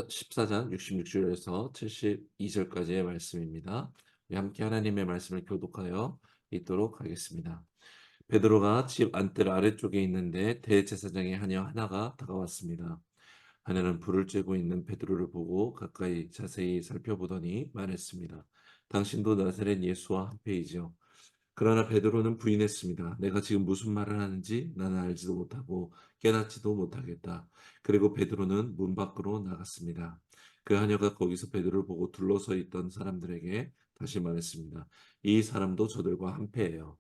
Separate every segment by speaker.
Speaker 1: 14장 66절에서 72절까지의 말씀입니다. 우리 함께 하나님의 말씀을 교독하여 읽도록 하겠습니다. 베드로가 집 안뜰 아래쪽에 있는데 대제사장의 하녀 하나가 다가왔습니다. 하나는 불을 쬐고 있는 베드로를 보고 가까이 자세히 살펴보더니 말했습니다. 당신도 나사렛 예수와 한패이죠. 그러나 베드로는 부인했습니다. 내가 지금 무슨 말을 하는지 나는 알지도 못하고 깨닫지도 못하겠다. 그리고 베드로는 문 밖으로 나갔습니다. 그 하녀가 거기서 베드로를 보고 둘러서 있던 사람들에게 다시 말했습니다. 이 사람도 저들과 한패예요.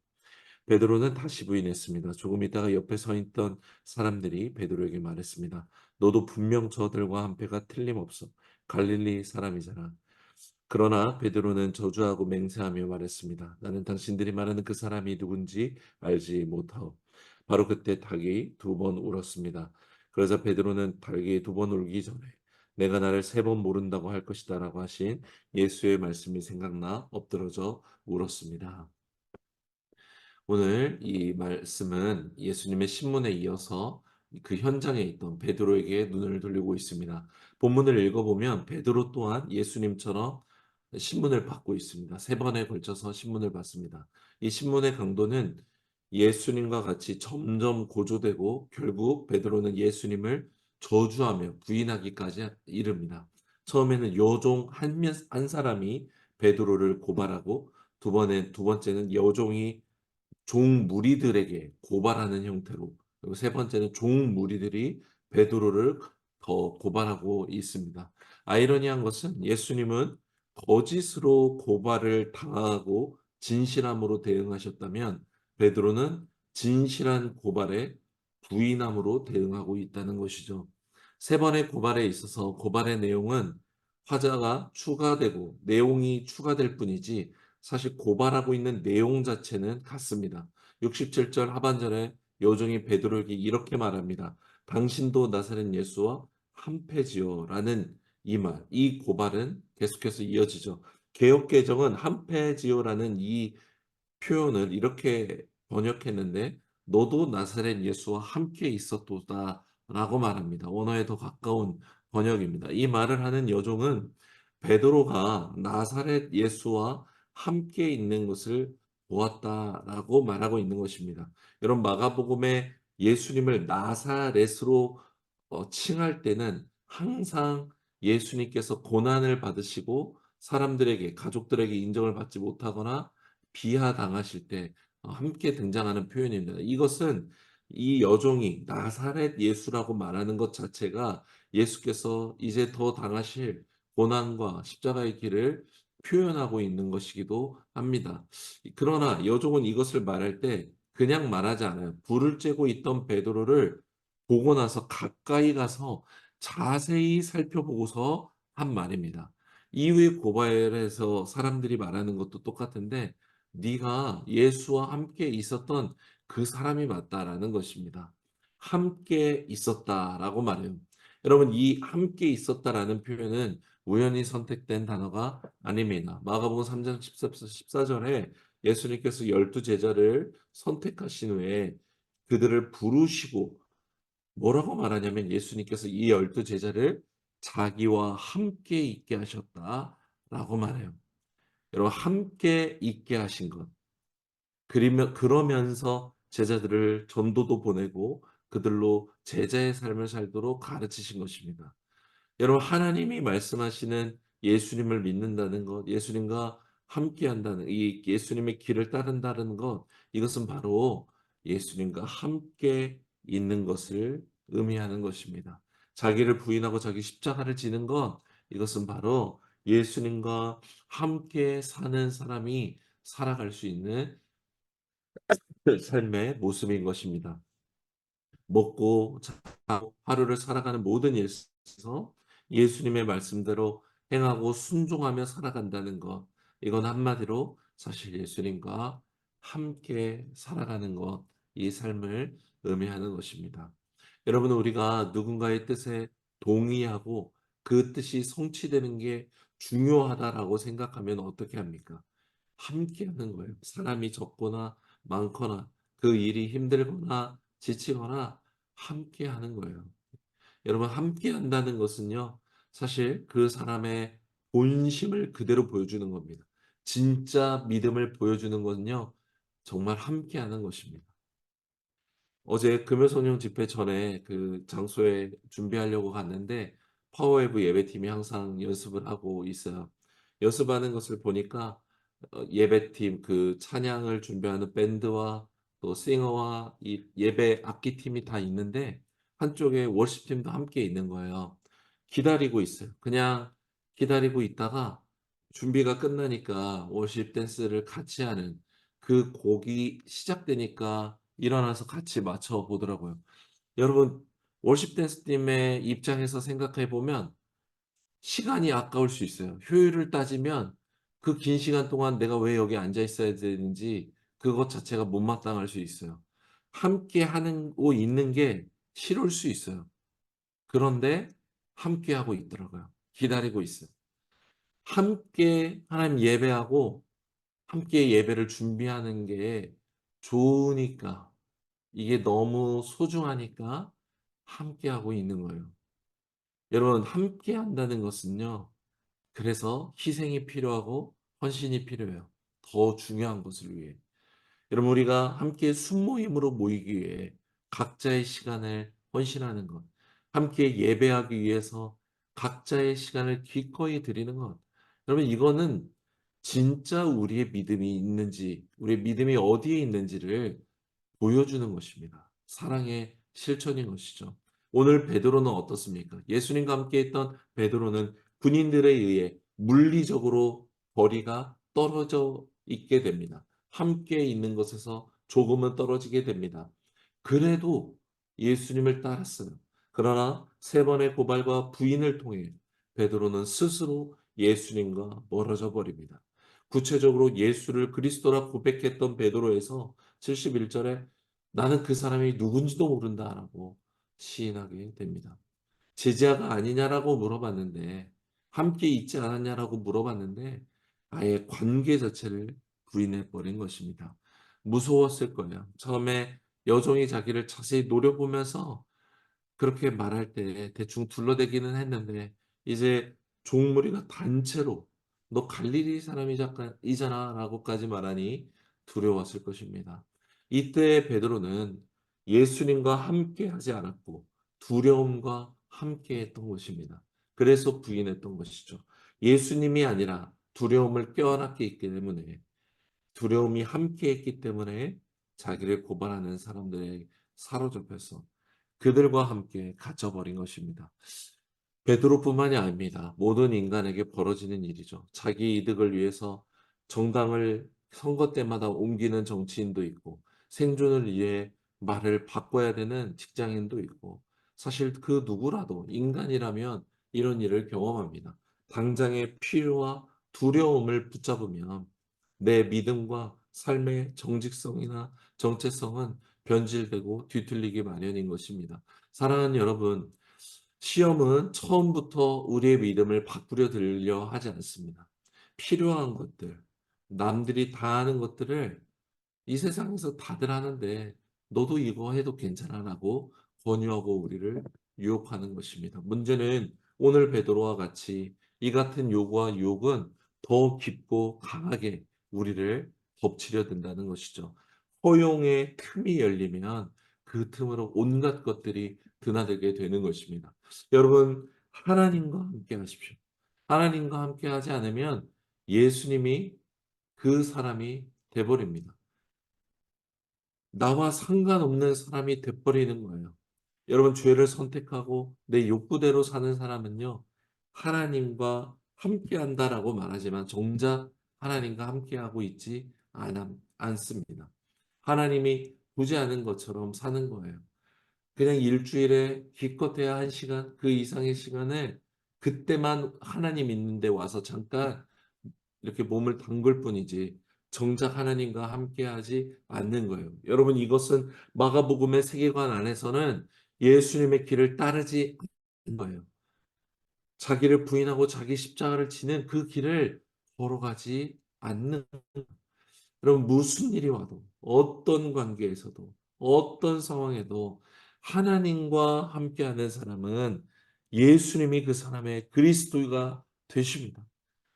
Speaker 1: 베드로는 다시 부인했습니다. 조금 있다가 옆에 서 있던 사람들이 베드로에게 말했습니다. 너도 분명 저들과 한패가 틀림없어. 갈릴리 사람이잖아. 그러나 베드로는 저주하고 맹세하며 말했습니다. 나는 당신들이 말하는 그 사람이 누군지 알지 못하오. 바로 그때 닭이 두 번 울었습니다. 그러자 베드로는 닭이 두 번 울기 전에 내가 나를 세 번 모른다고 할 것이다라고 하신 예수의 말씀이 생각나 엎드러져 울었습니다. 오늘 이 말씀은 예수님의 신문에 이어서 그 현장에 있던 베드로에게 눈을 돌리고 있습니다. 본문을 읽어보면 베드로 또한 예수님처럼 신문을 받고 있습니다. 세 번에 걸쳐서 신문을 받습니다. 이 신문의 강도는 예수님과 같이 점점 고조되고 결국 베드로는 예수님을 저주하며 부인하기까지 이릅니다. 처음에는 여종 한 사람이 베드로를 고발하고 두 번째는 여종이 종 무리들에게 고발하는 형태로, 그리고 세 번째는 종 무리들이 베드로를 더 고발하고 있습니다. 아이러니한 것은 예수님은 거짓으로 고발을 당하고 진실함으로 대응하셨다면 베드로는 진실한 고발에 부인함으로 대응하고 있다는 것이죠. 세 번의 고발에 있어서 고발의 내용은 화자가 추가되고 내용이 추가될 뿐이지 사실 고발하고 있는 내용 자체는 같습니다. 67절 하반절에 여종이 베드로에게 이렇게 말합니다. 당신도 나사렛 예수와 한패지요라는 이 말, 이 고발은 계속해서 이어지죠. 개역개정은 한패지요라는 이 표현을 이렇게 번역했는데 너도 나사렛 예수와 함께 있었도다라고 말합니다. 원어에 더 가까운 번역입니다. 이 말을 하는 여종은 베드로가 나사렛 예수와 함께 있는 것을 보았다라고 말하고 있는 것입니다. 여러분 마가복음에 예수님을 나사렛으로 칭할 때는 항상 예수님께서 고난을 받으시고 사람들에게 가족들에게 인정을 받지 못하거나 비하당하실 때 함께 등장하는 표현입니다. 이것은 이 여종이 나사렛 예수라고 말하는 것 자체가 예수께서 이제 더 당하실 고난과 십자가의 길을 표현하고 있는 것이기도 합니다. 그러나 여종은 이것을 말할 때 그냥 말하지 않아요. 불을 쬐고 있던 베드로를 보고 나서 가까이 가서 자세히 살펴보고서 한 말입니다. 이후에 고발에서 사람들이 말하는 것도 똑같은데 네가 예수와 함께 있었던 그 사람이 맞다라는 것입니다. 함께 있었다라고 말해요. 여러분 이 함께 있었다라는 표현은 우연히 선택된 단어가 아닙니다. 마가복음 3장 14절에 예수님께서 12 제자를 선택하신 후에 그들을 부르시고 뭐라고 말하냐면 예수님께서 이 12 제자를 자기와 함께 있게 하셨다라고 말해요. 여러분 함께 있게 하신 것. 그러면서 제자들을 전도도 보내고 그들로 제자의 삶을 살도록 가르치신 것입니다. 여러분 하나님이 말씀하시는 예수님을 믿는다는 것, 예수님과 함께한다는 이 예수님의 길을 따른다는 것, 이것은 바로 예수님과 함께 있는 것을 의미하는 것입니다. 자기를 부인하고 자기 십자가를 지는 것, 이것은 바로 예수님과 함께 사는 사람이 살아갈 수 있는 삶의 모습인 것입니다. 먹고 자고 하루를 살아가는 모든 일에서 예수님의 말씀대로 행하고 순종하며 살아간다는 것. 이건 한마디로 사실 예수님과 함께 살아가는 것, 이 삶을 의미하는 것입니다. 여러분, 우리가 누군가의 뜻에 동의하고 그 뜻이 성취되는 게 중요하다라고 생각하면 어떻게 합니까? 함께 하는 거예요. 사람이 적거나 많거나 그 일이 힘들거나 지치거나 함께 하는 거예요. 여러분 함께 한다는 것은요. 사실 그 사람의 본심을 그대로 보여주는 겁니다. 진짜 믿음을 보여주는 것은요, 정말 함께하는 것입니다. 어제 금요소년 집회 전에 그 장소에 준비하려고 갔는데 파워웨브 예배팀이 항상 연습을 하고 있어요. 연습하는 것을 보니까 예배팀 그 찬양을 준비하는 밴드와 또 싱어와 이 예배 악기팀이 다 있는데 한쪽에 월십팀도 함께 있는 거예요. 기다리고 있어요. 그냥 기다리고 있다가 준비가 끝나니까 월십 댄스를 같이 하는 그 곡이 시작되니까 일어나서 같이 맞춰 보더라고요. 여러분 월십 댄스 팀의 입장에서 생각해 보면 시간이 아까울 수 있어요. 효율을 따지면 그 긴 시간 동안 내가 왜 여기 앉아 있어야 되는지 그것 자체가 못마땅할 수 있어요. 함께 하고 있는 게 싫을 수 있어요. 그런데 함께하고 있더라고요. 기다리고 있어요. 함께 하나님 예배하고 함께 예배를 준비하는 게 좋으니까 이게 너무 소중하니까 함께하고 있는 거예요. 여러분 함께한다는 것은요. 그래서 희생이 필요하고 헌신이 필요해요. 더 중요한 것을 위해. 여러분 우리가 함께 순모임으로 모이기 위해 각자의 시간을 헌신하는 것, 함께 예배하기 위해서 각자의 시간을 기꺼이 드리는 것. 여러분 이거는 진짜 우리의 믿음이 있는지, 우리의 믿음이 어디에 있는지를 보여주는 것입니다. 사랑의 실천인 것이죠. 오늘 베드로는 어떻습니까? 예수님과 함께 했던 베드로는 군인들에 의해 물리적으로 거리가 떨어져 있게 됩니다. 함께 있는 것에서 조금은 떨어지게 됩니다. 그래도 예수님을 따랐어요. 그러나 세 번의 고발과 부인을 통해 베드로는 스스로 예수님과 멀어져 버립니다. 구체적으로 예수를 그리스도라 고백했던 베드로에서 71절에 나는 그 사람이 누군지도 모른다라고 시인하게 됩니다. 제자가 아니냐라고 물어봤는데 함께 있지 않았냐라고 물어봤는데 아예 관계 자체를 부인해 버린 것입니다. 무서웠을 거예요. 처음에 여종이 자기를 자세히 노려보면서 그렇게 말할 때 대충 둘러대기는 했는데 이제 종무리가 단체로 "너 갈릴리 사람이 잠깐 이잖아."라고까지 말하니 두려웠을 것입니다. 이때 베드로는 예수님과 함께하지 않았고 두려움과 함께했던 것입니다. 그래서 부인했던 것이죠. 예수님이 아니라 두려움을 껴안았기 때문에 두려움이 함께했기 때문에 자기를 고발하는 사람들에 사로잡혀서 그들과 함께 갇혀버린 것입니다. 베드로뿐만이 아닙니다. 모든 인간에게 벌어지는 일이죠. 자기 이득을 위해서 정당을 선거 때마다 옮기는 정치인도 있고 생존을 위해 말을 바꿔야 되는 직장인도 있고 사실 그 누구라도 인간이라면 이런 일을 경험합니다. 당장의 필요와 두려움을 붙잡으면 내 믿음과 삶의 정직성이나 정체성은 변질되고 뒤틀리기 마련인 것입니다. 사랑하는 여러분, 시험은 처음부터 우리의 믿음을 바꾸려 들려 하지 않습니다. 필요한 것들, 남들이 다 하는 것들을 이 세상에서 다들 하는데 너도 이거 해도 괜찮아라고 권유하고 우리를 유혹하는 것입니다. 문제는 오늘 베드로와 같이 이 같은 요구와 유혹은 더 깊고 강하게 우리를 덮치려 든다는 것이죠. 허용의 틈이 열리면 그 틈으로 온갖 것들이 드나들게 되는 것입니다. 여러분 하나님과 함께 하십시오. 하나님과 함께 하지 않으면 예수님이 그 사람이 돼 버립니다. 나와 상관없는 사람이 돼 버리는 거예요. 여러분 죄를 선택하고 내 욕구대로 사는 사람은요. 하나님과 함께한다라고 말하지만 정작 하나님과 함께하고 있지 않습니다. 하나님이 보지 않은 것처럼 사는 거예요. 그냥 일주일에 기껏해야 1시간 그 이상의 시간을 그때만 하나님 있는 데 와서 잠깐 이렇게 몸을 담글 뿐이지 정작 하나님과 함께하지 않는 거예요. 여러분 이것은 마가복음의 세계관 안에서는 예수님의 길을 따르지 않는 거예요. 자기를 부인하고 자기 십자가를 지는 그 길을 걸어가지 않는 여러분 무슨 일이 와도 어떤 관계에서도 어떤 상황에도 하나님과 함께하는 사람은 예수님이 그 사람의 그리스도가 되십니다.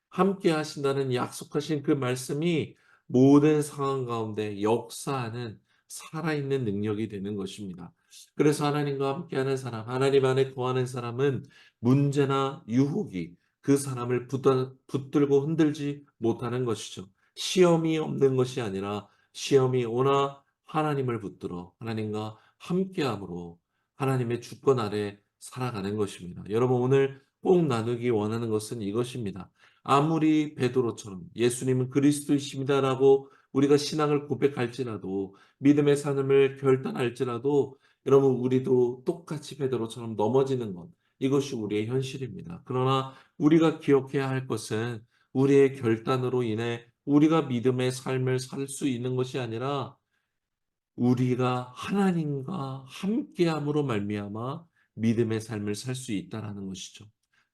Speaker 1: 함께 하신다는 약속하신 그 말씀이 모든 상황 가운데 역사하는 살아있는 능력이 되는 것입니다. 그래서 하나님과 함께하는 사람, 하나님 안에 거하는 사람은 문제나 유혹이 그 사람을 붙들고 흔들지 못하는 것이죠. 시험이 없는 것이 아니라 시험이 오나 하나님을 붙들어 하나님과 함께함으로 하나님의 주권 아래 살아가는 것입니다. 여러분 오늘 꼭 나누기 원하는 것은 이것입니다. 아무리 베드로처럼 예수님은 그리스도이십니다라고 우리가 신앙을 고백할지라도 믿음의 삶을 결단할지라도 여러분 우리도 똑같이 베드로처럼 넘어지는 것 이것이 우리의 현실입니다. 그러나 우리가 기억해야 할 것은 우리의 결단으로 인해 우리가 믿음의 삶을 살 수 있는 것이 아니라 우리가 하나님과 함께함으로 말미암아 믿음의 삶을 살 수 있다라는 것이죠.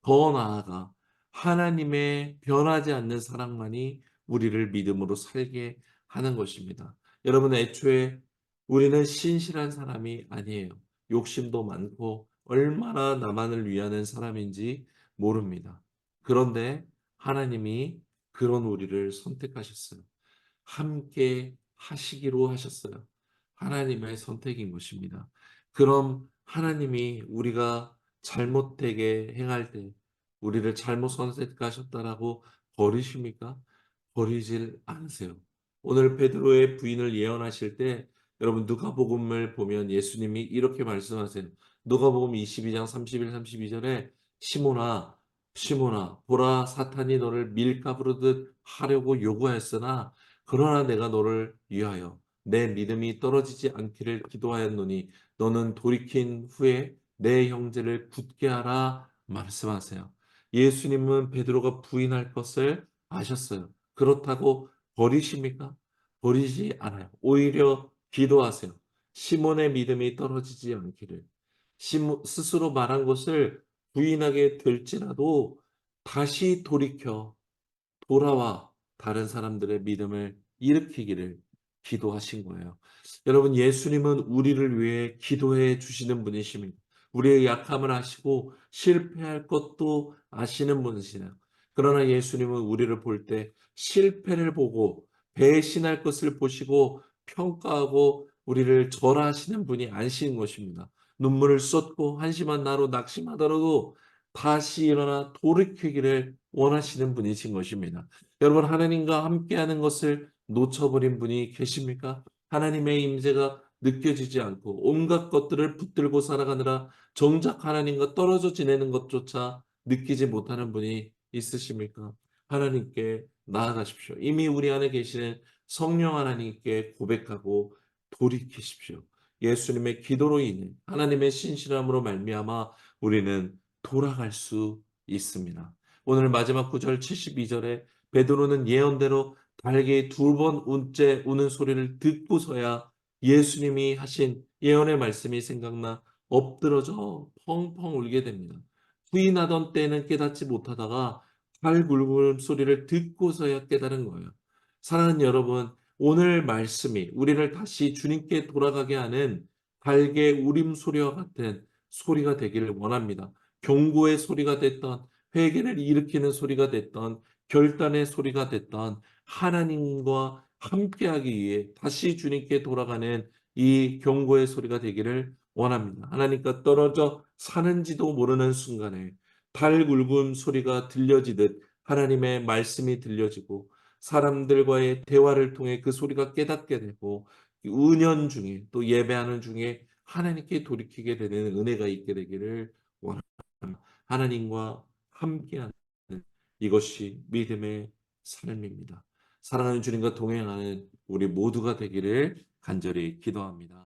Speaker 1: 더 나아가 하나님의 변하지 않는 사랑만이 우리를 믿음으로 살게 하는 것입니다. 여러분 애초에 우리는 신실한 사람이 아니에요. 욕심도 많고 얼마나 나만을 위하는 사람인지 모릅니다. 그런데 하나님이 그런 우리를 선택하셨어요. 함께 하시기로 하셨어요. 하나님의 선택인 것입니다. 그럼 하나님이 우리가 잘못되게 행할 때 우리를 잘못 선택하셨다라고 버리십니까? 버리질 않으세요. 오늘 베드로의 부인을 예언하실 때 여러분 누가복음을 보면 예수님이 이렇게 말씀하세요. 누가복음 22장 31, 32절에 시몬아 시몬아 보라 사탄이 너를 밀가부르듯 하려고 요구하였으나 그러나 내가 너를 위하여 내 믿음이 떨어지지 않기를 기도하였노니 너는 돌이킨 후에 내 형제를 굳게 하라 말씀하세요. 예수님은 베드로가 부인할 것을 아셨어요. 그렇다고 버리십니까? 버리지 않아요. 오히려 기도하세요. 시몬의 믿음이 떨어지지 않기를. 스스로 말한 것을 부인하게 될지라도 다시 돌아와 다른 사람들의 믿음을 일으키기를 기도하신 거예요. 여러분, 예수님은 우리를 위해 기도해 주시는 분이십니다. 우리의 약함을 아시고 실패할 것도 아시는 분이시네요. 그러나 예수님은 우리를 볼 때 실패를 보고 배신할 것을 보시고 평가하고 우리를 절하시는 분이 아니신 것입니다. 눈물을 쏟고 한심한 나로 낙심하더라도 다시 일어나 돌이키기를 원하시는 분이신 것입니다. 여러분 하나님과 함께하는 것을 놓쳐버린 분이 계십니까? 하나님의 임재가 느껴지지 않고 온갖 것들을 붙들고 살아가느라 정작 하나님과 떨어져 지내는 것조차 느끼지 못하는 분이 있으십니까? 하나님께 나아가십시오. 이미 우리 안에 계시는 성령 하나님께 고백하고 돌이키십시오. 예수님의 기도로 인해 하나님의 신실함으로 말미암아 우리는 돌아갈 수 있습니다. 오늘 마지막 구절 72절에 베드로는 예언대로 달게 두 번 운째 우는 소리를 듣고서야 예수님이 하신 예언의 말씀이 생각나 엎드러져 펑펑 울게 됩니다. 부인하던 때는 깨닫지 못하다가 발 굴구는 소리를 듣고서야 깨달은 거예요. 사랑하는 여러분, 오늘 말씀이 우리를 다시 주님께 돌아가게 하는 달개 울음 소리와 같은 소리가 되기를 원합니다. 경고의 소리가 됐던 회개를 일으키는 소리가 됐던 결단의 소리가 됐던 하나님과 함께하기 위해 다시 주님께 돌아가는 이 경고의 소리가 되기를 원합니다. 하나님과 떨어져 사는지도 모르는 순간에 달굵은 소리가 들려지듯 하나님의 말씀이 들려지고 사람들과의 대화를 통해 그 소리가 깨닫게 되고 은연 중에 또 예배하는 중에 하나님께 돌이키게 되는 은혜가 있게 되기를 원합니다. 하나님과 함께하는 이것이 믿음의 삶입니다. 사랑하는 주님과 동행하는 우리 모두가 되기를 간절히 기도합니다.